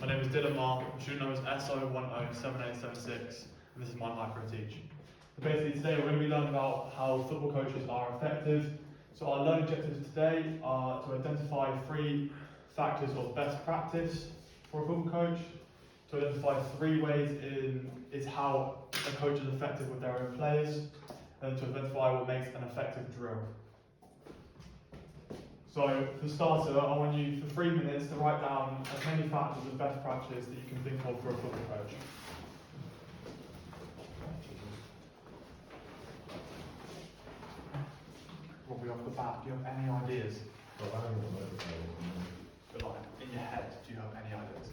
My name is Dylan Marr, I'm student number is SO107876, and this is my micro teach. So basically today we're going to be learning about how football coaches are effective. So our learning objectives today are to identify 3 factors of best practice for a football coach, to identify 3 ways is how a coach is effective with their own players, and to identify what makes an effective drill. So for starter, I want you for 3 minutes to write down as many factors of best practice that you can think of for a football coach. Probably off the bat, do you have any ideas? But like in your head, do you have any ideas?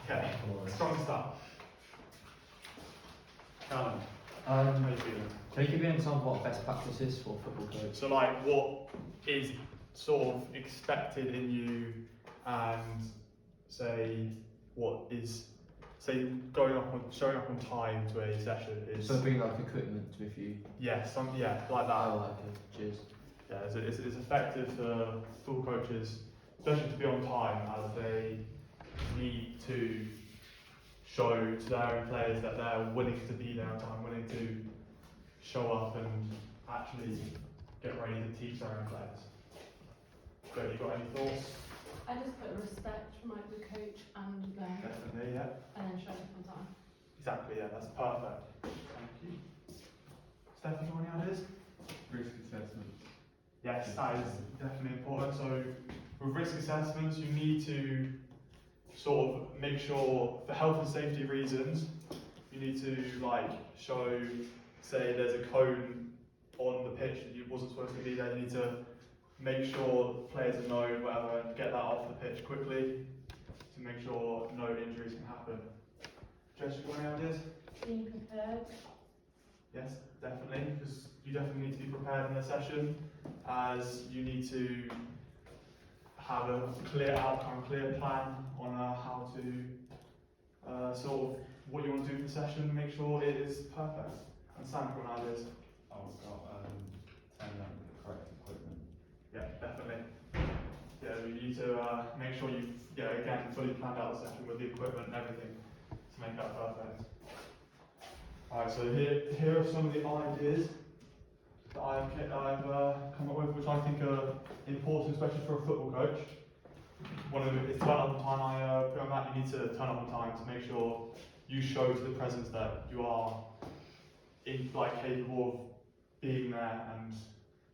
Okay, strong start. Callum, how are you feeling? Can you give me an example of what best practice is for a football coach? So like what is sort of expected in you, and say what is showing up on time to a session is. So bring like equipment with you. Yeah, like that. Oh, okay. Cheers. Yeah, it's effective for football coaches, especially to be on time, as they need to show to their own players that they're willing to be there on time, willing to show up and actually get ready to teach their own players. Great, you got any thoughts? I just put respect from like the coach and them, Definitely, yeah. and then show up on time. Exactly, yeah, that's perfect. Thank you. Steph, you got any ideas? Risk assessment. Yes, that is definitely important. So with risk assessments, you need to sort of make sure, for health and safety reasons, you need to like show, say there's a cone on the pitch that you wasn't supposed to be there, you need to make sure players are known, whatever, and get that off the pitch quickly to make sure no injuries can happen. Jess, you got any ideas? Being prepared. Yes, definitely, because you definitely need to be prepared in the session, as you need to have a clear outcome, clear plan on how to sort of what you want to do for the session, make sure it is perfect. And Sam, what ideas? I've got turn up with the correct equipment. Yeah, definitely. Yeah, you need to make sure you've, again, fully planned out the session with the equipment and everything to make that perfect. Alright, so here are some of the ideas that I've come up with, which I think are important, especially for a football coach. One of them is turn up on time. On that, you need to turn up on time to make sure you show to the presence that you are capable of being there and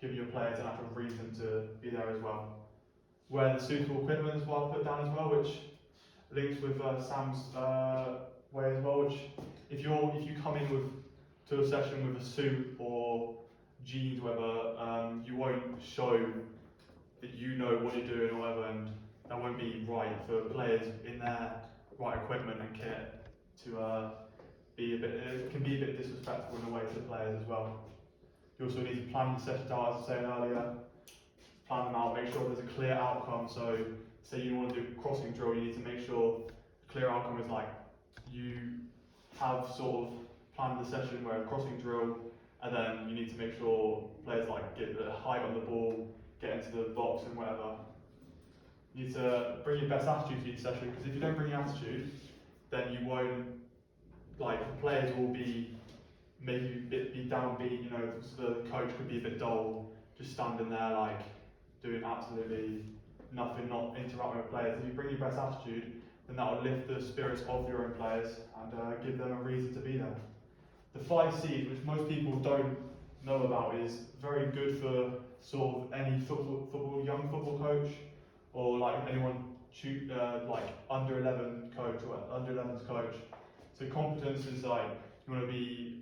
giving your players an actual reason to be there as well. Wear the suitable equipment as well, put down as well, which links with Sam's way as well. Which if you come in to a session with a suit or jeans, whatever, you won't show that you know what you're doing or whatever, and that won't be right for players in their right equipment and kit to it can be a bit disrespectful in a way to the players as well. You also need to plan the sessions out, as I was saying earlier. Plan them out, make sure there's a clear outcome. So, say you want to do a crossing drill, you need to make sure the clear outcome is like you have sort of planned the session where a crossing drill, and then you need to make sure players like get the height on the ball, get into the box and whatever. You need to bring your best attitude to each session, because if you don't bring your attitude, then you won't, the players will be maybe be downbeat, so the coach could be a bit dull, just standing there doing absolutely nothing, not interacting with players. If you bring your best attitude, then that will lift the spirits of your own players and give them a reason to be there. The 5 C's, which most people don't know about, is very good for sort of any young football coach, or anyone under 11 coach or under 11s coach. So competence is you want to be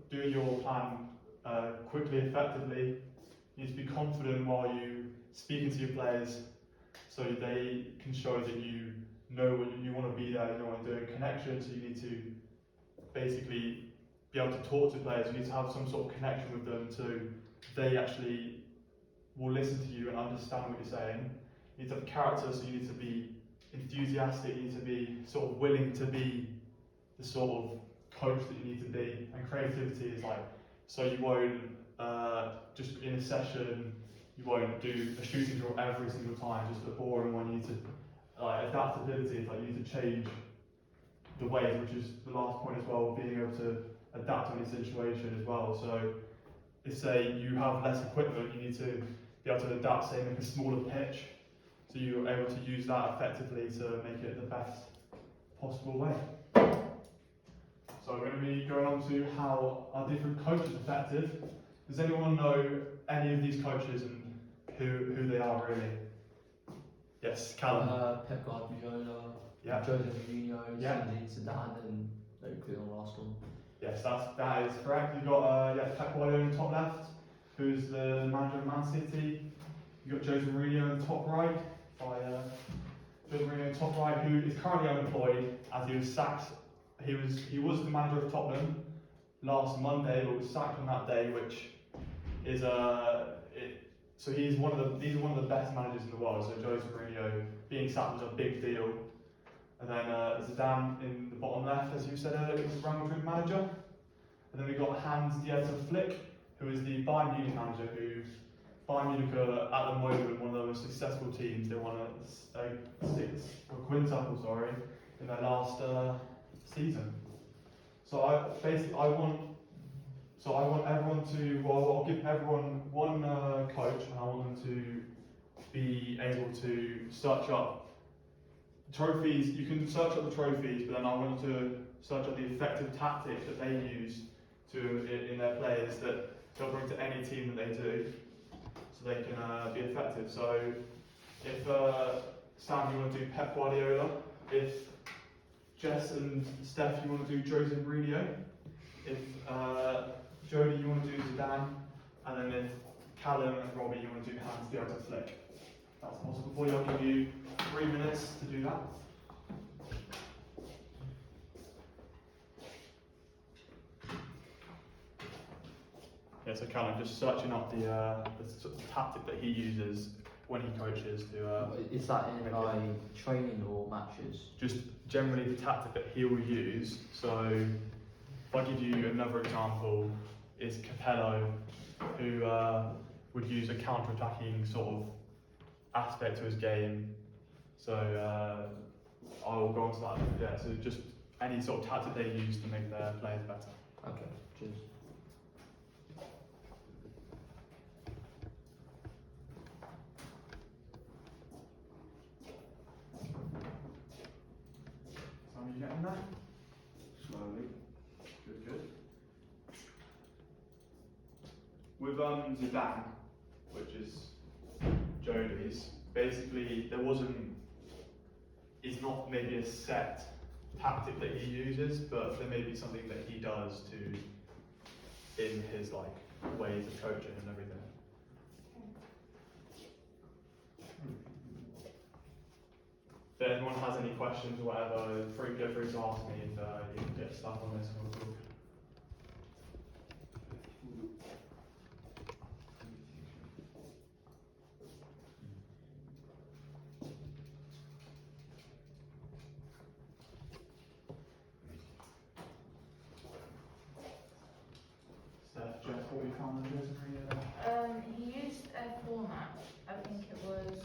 doing your plan quickly, effectively. You need to be confident while you speaking to your players, so they can show that you know what you want to be there, you know what you're doing. Connection, so you need to basically be able to talk to players. You need to have some sort of connection with them, so they actually will listen to you and understand what you're saying. You need to have character, so you need to be enthusiastic, you need to be sort of willing to be the sort of coach that you need to be. And creativity is so you won't just in a session, you won't do a shooting drill every single time, just a boring one. You need to like adaptability. It's like you need to change the ways, which is the last point as well, being able to adapt to any situation as well. So if say you have less equipment, you need to be able to adapt, say make a smaller pitch, so you're able to use that effectively to make it the best possible way. So we're going to be going on to how our different coaches are effective. Does anyone know any of these coaches and who they are really? Yes, Callum. Pep Guardiola, Yeah. Jose Mourinho, Yeah. Zinedine Zidane, and Oakley on last one. Yes, that is correct. You've got Pep Guardiola in the top left, who's the manager of Man City. You've got Jose Mourinho in the top right, Jose Mourinho in the top right, who is currently unemployed as he was sacked. He was the manager of Tottenham last Monday, but was sacked on that day, which is so he's one of the best managers in the world. So Jose Mourinho being sacked was a big deal. And then Zidane in the bottom left, as you said earlier, was the Real Madrid manager. And then we've got Hans-Dieter Flick, who is the Bayern Munich manager, who Bayern Munich are at the moment one of the most successful teams. They won a quintuple, in their last season. So I want everyone to, I'll give everyone one coach, and I want them to be able to search up trophies. You can search up the trophies, but then I want to search up the effective tactics that they use in their players that they'll bring to any team that they do, so they can be effective. So if Sam, you want to do Pep Guardiola, if Jess and Steph, you want to do Jose Mourinho, if Jody, you want to do Zidane, and then if Callum and Robbie, you want to do Hans-Dieter Flick. That's possible for you. I'll give you 3 minutes to do that. Yeah, so Callum, just searching up the sort of tactic that he uses when he coaches to. Is that in make like training or matches? Just generally the tactic that he will use. So if I give you another example, is Capello, who would use a counter-attacking sort of aspect to his game. So I will go on to that. Yeah, so just any sort of tactic they use to make their players better. Okay, cheers. Sam, are you getting that? Slowly. Good. With Zidane, which is Jody's, basically it's not maybe a set tactic that he uses, but there may be something that he does in his like ways of coaching and everything. If anyone has any questions or whatever, feel free to ask me, and you can get stuff on this and we'll talk. Steph, Jeff, what we found on Jose Mourinho? He used a format. I think it was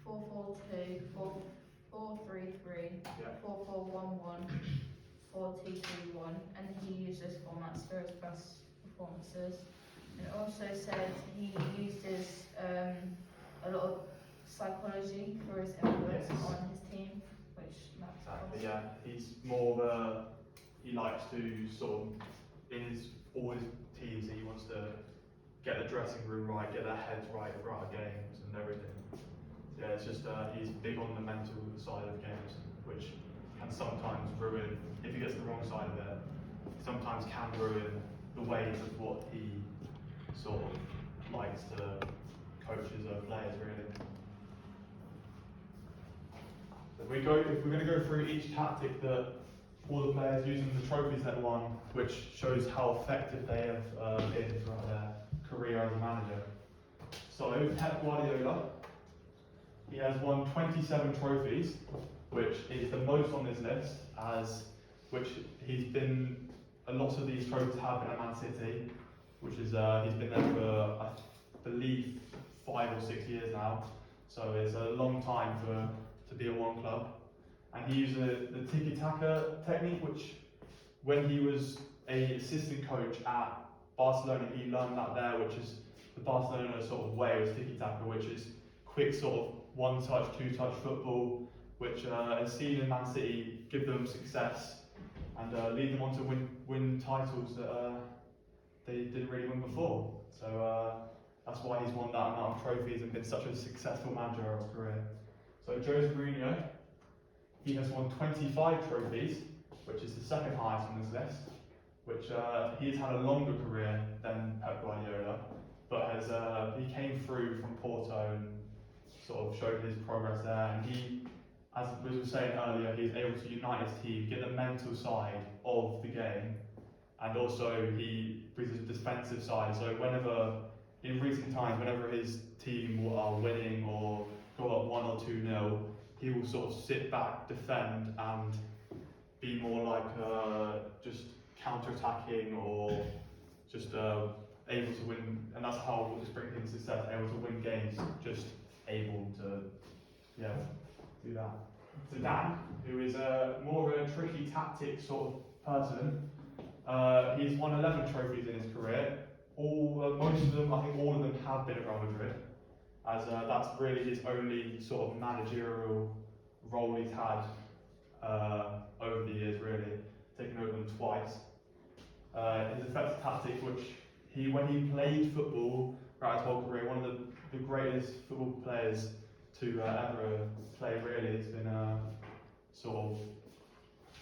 4-4-2, 4-4-3-3, Yeah. 4-4-1-1, 4-2-3-1, and he used those formats for his best performances. And it also said he uses a lot of psychology for his influence Yes. on his team, which matters. Exactly, yeah. He's more of he likes to sort of, all his teams, he wants to get the dressing room right, get their heads right throughout games and everything. Yeah, it's just, he's big on the mental side of games, which can sometimes ruin, if he gets the wrong side of it, sometimes can ruin the ways of what he sort of likes to coach his players, really. If we're going to go through each tactic that all the players using the trophies that won, which shows how effective they have been throughout their career as a manager. So Pep Guardiola, he has won 27 trophies, which is the most on this list, which he's been, a lot of these trophies have been at Man City, which is, he's been there for, I believe, 5 or 6 years now. so it's a long time to be at one club. And he used the tiki-taka technique, which when he was a assistant coach at Barcelona, he learned that there, which is the Barcelona sort of way was tiki-taka, which is quick sort of one-touch, two-touch football, which has seen in Man City give them success and lead them on to win titles that they didn't really win before. So that's why he's won that amount of trophies and been such a successful manager of his career. So Jose Mourinho, he has won 25 trophies, which is the second highest on this list, which he's had a longer career than Pep Guardiola, but he came through from Porto and sort of showed his progress there, and he, as we were saying earlier, he's able to unite his team, get the mental side of the game, and also he brings a defensive side. So whenever, in recent times, whenever his team are winning or go up 1 or 2-0, he will sort of sit back, defend, and be more like just counter-attacking or just able to win, and that's how we'll just bring him success, able to win games, just able to, do that. Zidane, who is more of a tricky tactic sort of person, he's won 11 trophies in his career. Most of them, I think all of them have been at Real Madrid, as that's really his only sort of managerial role he's had over the years, really, taken over them twice. His effective tactic, which when he played football throughout his whole career, one of the greatest football players to ever play, really, has been sort of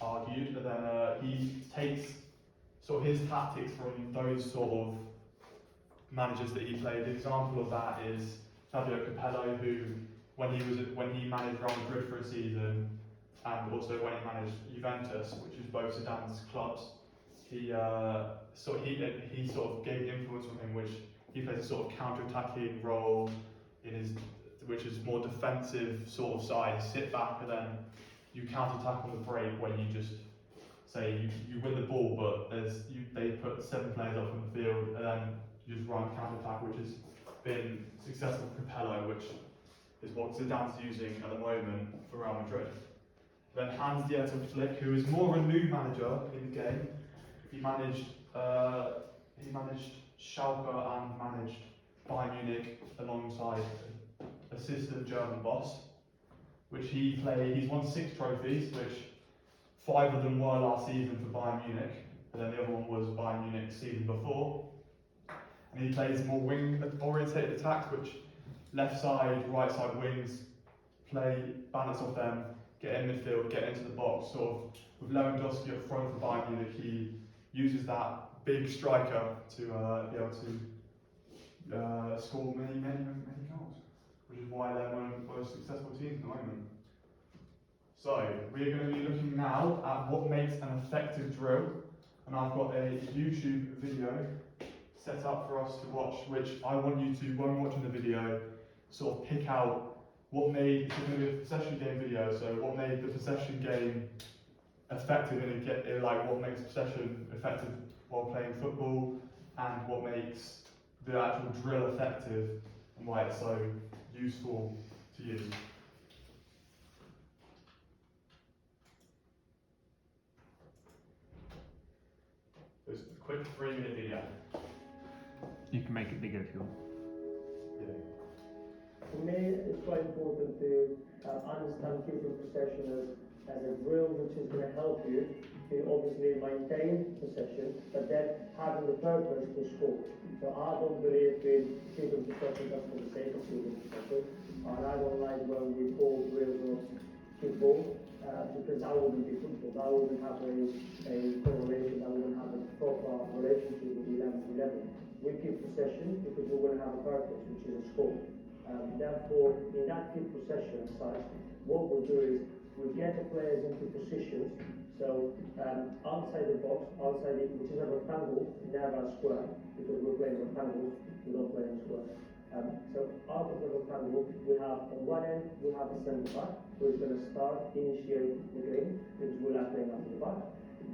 argued. But then he takes sort of his tactics from those sort of managers that he played. An example of that is Fabio Capello, who when he managed Real Madrid for a season, and also when he managed Juventus, which is both Zidane's clubs, he sort of gave influence from him, which he plays a sort of counter-attacking role which is more defensive sort of side. Sit back and then you counter-attack on the break when you just say you win the ball, but they put 7 players up on the field and then you just run counter-attack, which has been successful for Capello, which is what Zidane's using at the moment for Real Madrid. Then Hans-Dieter Flick, who is more of a new manager in the game. He managed Schalke and managed Bayern Munich alongside assistant German boss, which he's won 6 trophies, which 5 of them were last season for Bayern Munich, and then the other one was Bayern Munich season before. And he plays more wing-orientated attacks, which left side, right side wings, balance off them, get in midfield, get into the box. Sort of with Lewandowski up front for Bayern Munich, he uses that big striker to be able to score many goals, which is why they're one of the most successful teams at the moment. So we're going to be looking now at what makes an effective drill, and I've got a YouTube video set up for us to watch, which I want you to, when watching the video, sort of pick out what made, it's going to be a possession game video, so what made the possession game effective what makes possession effective while playing football, and what makes the actual drill effective and why it's so useful to use. It's a quick 3-minute video. You can make it bigger if you want. For me, it's quite important to understand keeping possession as a drill which is going to help you to obviously maintain possession, but then having the purpose to score. So I don't believe in keeping possession just for the sake of keeping possession, and I don't like when we call drills of football, because that wouldn't be football. That wouldn't have a correlation, that wouldn't have a proper relationship with 11-11. We keep possession because we're going to have a purpose, which is a score. Therefore, in that keep possession side, what we'll do is we get the players into positions. So outside the box, which is a rectangle, never a square, because we're playing rectangles, we don't play in squares. So out of the rectangle, we have on one end, we have the centre back, who is going to initiate the game, because we like playing after the back.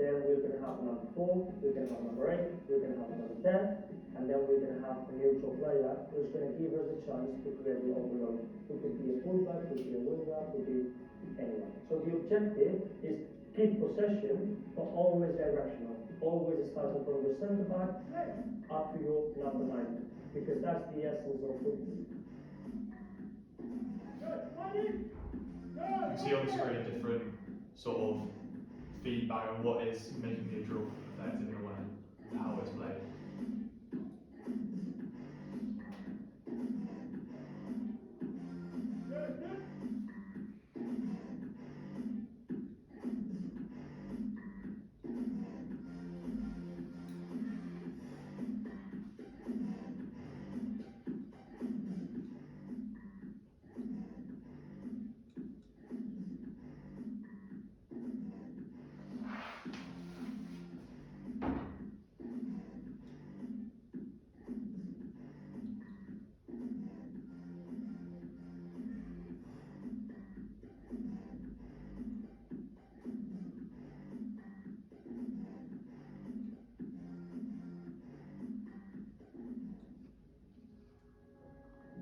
Then we're going to have number 4, we're going to have number 8, we're going to have number 10, and then we're going to have a neutral player who's going to give us a chance to create the overload. Who could be a fullback, could be a winger, could be anyone. So the objective is keep possession, but always directional. Always starting from your centre back up to your number 9, because that's the essence of football. You can see on the screen different sort of feedback on what is making the drill effective in a way, and how it's played.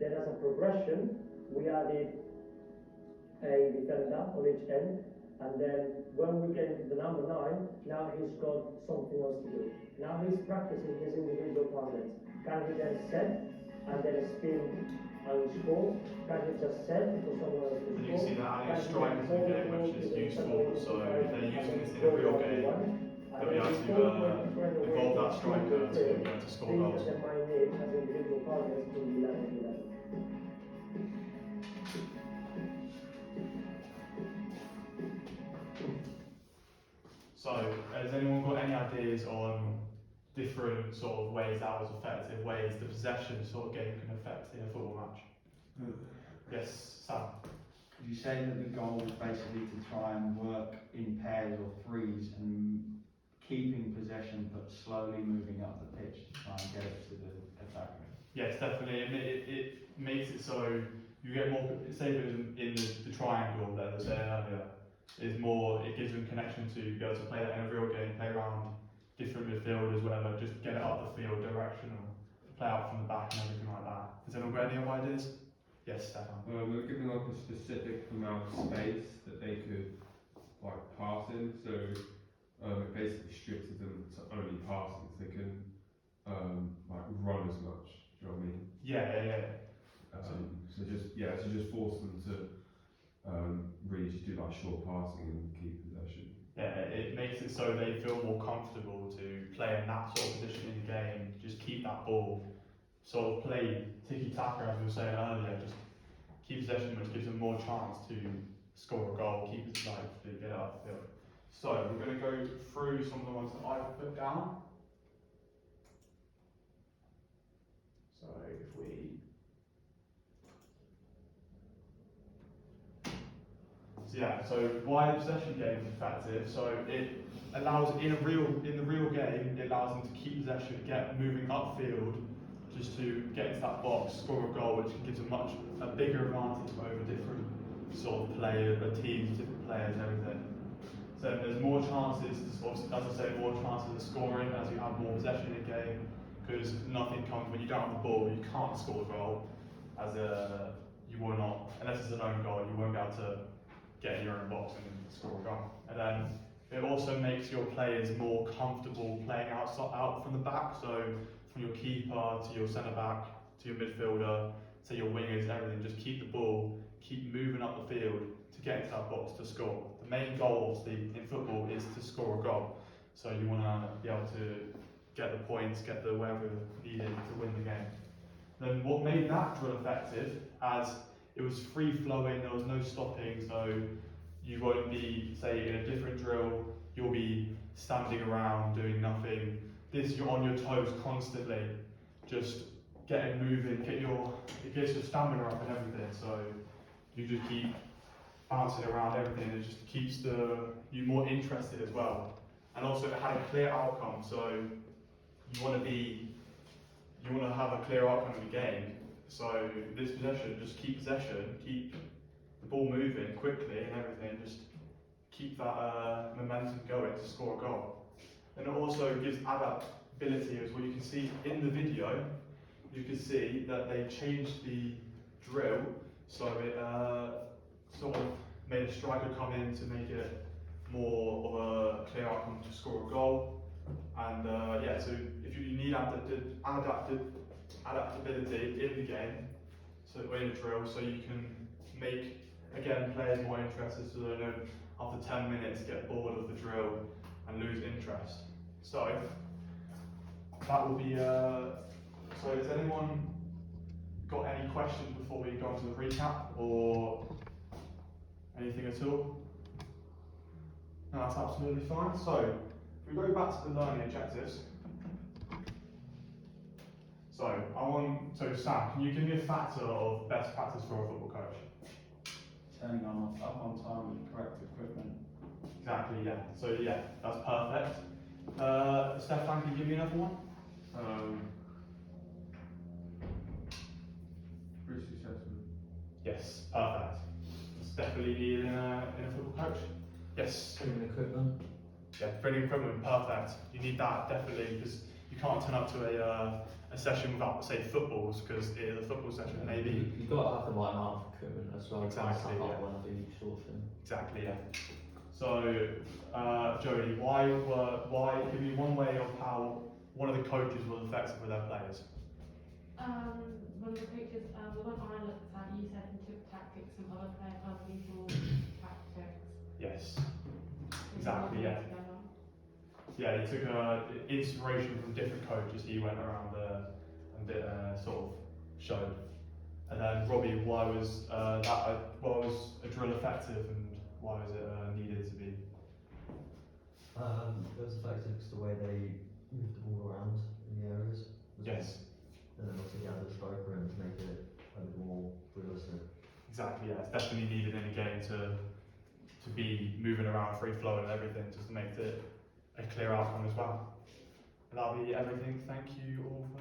Then as a progression, we added a defender on each end, and then when we get into the number 9, now he's got something else to do. Now he's practicing his individual targets. Can he then set and then spin and score? Can he just set for someone else to And score? you can see that adding Can he strikers in the forward game, ball which to is the useful. center So forward if they're and using this in a score real number game, 1, and they'll be then able to before going straight away involve that to striker to the be able to score things goals. that they might need as individual targets to be 11-11. So, has anyone got any ideas on different sort of ways that was effective, ways the possession sort of game can affect in a football match? Yes, Sam. Did you say that the goal was basically to try and work in pairs or threes and keeping possession but slowly moving up the pitch to try and get it to the attacker? Yes, definitely. It makes it so you get more, say if it was in the triangle that I was saying earlier, is more, it gives them connection to be able to play that in a real game, play around different midfielders, whatever, just get it up the field, directional, play out from the back and everything like that. Has anyone got any other ideas? Yes, Stefan. We're giving like a specific amount of space that they could like pass in, so it basically restricted them to only passing, so they can like run as much. Do you know what I mean? Yeah. So just force them to really just do like short passing and keep possession. Yeah, it makes it so they feel more comfortable to play in that sort of position in the game, just keep that ball, sort of play tiki-taka as we were saying earlier, just keep possession, which gives them more chance to score a goal, keep it live, to get it up the field. So we're going to go through some of the ones that I've put down. So if we So why the possession game is effective? So it allows in the real game, it allows them to keep possession, get moving upfield, just to get into that box, score a goal, which gives a bigger advantage over different sort of players, teams, different players, and everything. So there's more chances, as I say, more chances of scoring as you have more possession in the game, because nothing comes when you don't have the ball, you can't score a goal, you will not, unless it's an own goal, you won't be able to get in your own box and score a goal. And then it also makes your players more comfortable playing out from the back, so from your keeper to your centre back to your midfielder to your wingers, everything, just keep the ball, keep moving up the field to get into that box to score. The main goal, obviously, in football is to score a goal. So you want to be able to get the points, get the whatever needed to win the game. Then what made that drill effective, as it was free flowing, there was no stopping, so you won't be, say, in a different drill, you'll be standing around doing nothing. This, you're on your toes constantly, just getting moving, it gets your stamina up and everything, so you just keep bouncing around everything, it just keeps you more interested as well. And also it had a clear outcome, so you want to have a clear outcome of the game. So this possession, just keep possession, keep the ball moving quickly and everything, just keep that momentum going to score a goal. And it also gives ability is, well, you can see in the video, you can see that they changed the drill, so it sort of made a striker come in to make it more of a clear outcome to score a goal. And yeah, so if you need adaptability in the game, so in the drill, so you can make again players more interested, so they don't after 10 minutes get bored of the drill and lose interest. So that will be. So has anyone got any questions before we go on to the recap or anything at all? No, that's absolutely fine. So if we go back to the learning objectives. So Sam, can you give me a factor of best practice for a football coach? Turning up on time with the correct equipment. Exactly, yeah. So yeah, that's perfect. Stefan, can you give me another one? Risk assessment. Yes, perfect. It's definitely needed in a football coach. Yes. Training equipment. Yeah, training equipment, perfect. You need that definitely because you can't turn up to a session without, say, footballs because it is a football session maybe. You've got to have the right amount of equipment as well. Exactly, To yeah. one of each sort of thing. Exactly, yeah. So, Jodie, why give me one way of how one of the coaches was effective with their players? One of the coaches, the one I looked at, you said he took tactics from other people's tactics. Yes. and Exactly, put yeah. them together. Yeah, he took inspiration from different coaches he went around and did, sort of showed. And then Robbie, why was a drill effective and why was it needed to be? It was effective because the way they moved the ball around in the areas. Yes, And then obviously the other striker in to make it a bit more realistic. exactly. Yeah, it's definitely needed in a game to be moving around, free flowing and everything, just to make it a clear outcome as well. And that'll be everything. Thank you all for